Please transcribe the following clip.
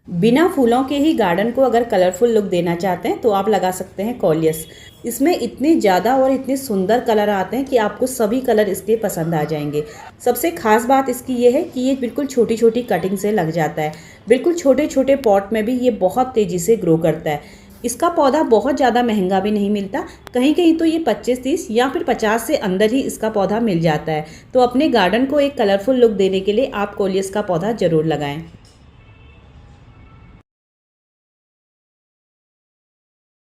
बिना फूलों के ही गार्डन को अगर कलरफुल लुक देना चाहते हैं तो आप लगा सकते हैं कॉलियस। इसमें इतने ज़्यादा और इतने सुंदर कलर आते हैं कि आपको सभी कलर इसके पसंद आ जाएंगे। सबसे खास बात इसकी ये है कि ये बिल्कुल छोटी छोटी कटिंग से लग जाता है। बिल्कुल छोटे छोटे पॉट में भी ये बहुत तेज़ी से ग्रो करता है। इसका पौधा बहुत ज़्यादा महंगा भी नहीं मिलता, कहीं कहीं तो ये 25-30 या फिर 50 से अंदर ही इसका पौधा मिल जाता है। तो अपने गार्डन को एक कलरफुल लुक देने के लिए आप कॉलियस का पौधा ज़रूर लगाएं।